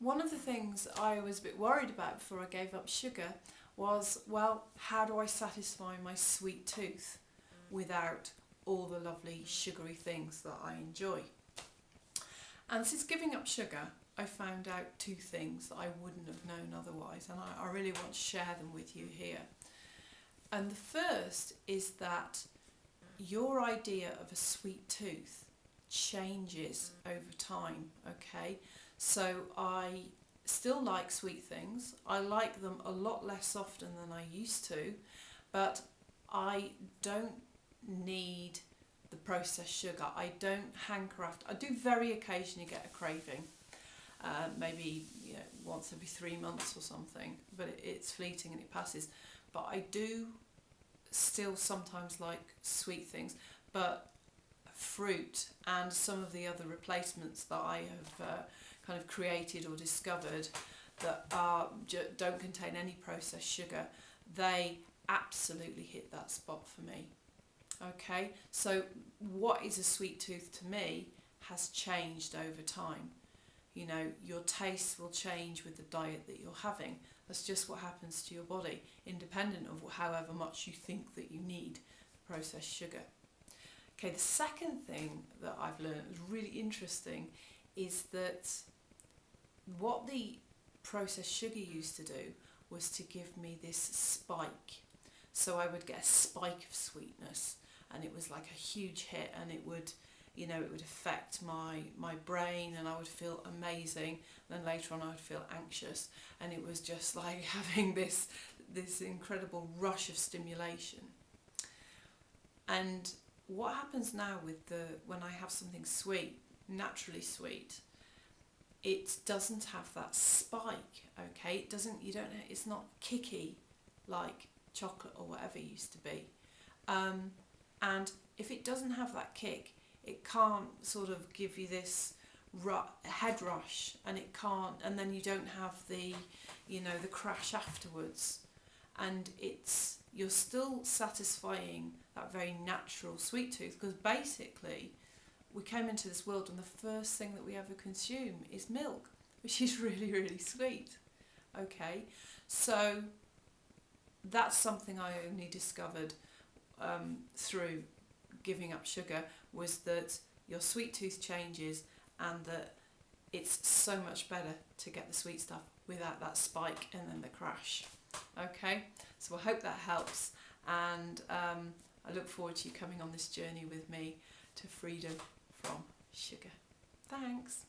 One of the things I was a bit worried about before I gave up sugar was, well, how do I satisfy my sweet tooth without all the lovely sugary things that I enjoy? And since giving up sugar, I found out two things that I wouldn't have known otherwise, and I really want to share them with you here. And the first is that your idea of a sweet tooth changes over time, okay? So I still like sweet things. I like them a lot less often than I used to, but I don't need the processed sugar. I don't hanker after. I do very occasionally get a craving, maybe once every 3 months or something, but it's fleeting and it passes. But I do still sometimes like sweet things, but fruit and some of the other replacements that I have kind of created or discovered that don't contain any processed sugar, they absolutely hit that spot for me. Okay, so what is a sweet tooth to me has changed over time. You know, your taste will change with the diet that you're having. That's just what happens to your body, independent of however much you think that you need processed sugar. Okay, the second thing that I've learned is really interesting is that what the processed sugar used to do was to give me this spike. So I would get a spike of sweetness, and it was like a huge hit, and it would affect my brain, and I would feel amazing. Then later on I would feel anxious, and it was just like having this incredible rush of stimulation. And what happens now when I have something sweet, naturally sweet, it doesn't have that spike, okay? It's not kicky like chocolate or whatever used to be. And if it doesn't have that kick, it can't sort of give you this head rush, and then you don't have the crash afterwards, and you're still satisfying that very natural sweet tooth, because basically we came into this world and the first thing that we ever consume is milk, which is really, really sweet. Okay, so that's something I only discovered through giving up sugar, was that your sweet tooth changes, and that it's so much better to get the sweet stuff without that spike and then the crash. Okay, so I hope that helps, and I look forward to you coming on this journey with me to freedom from sugar. Thanks.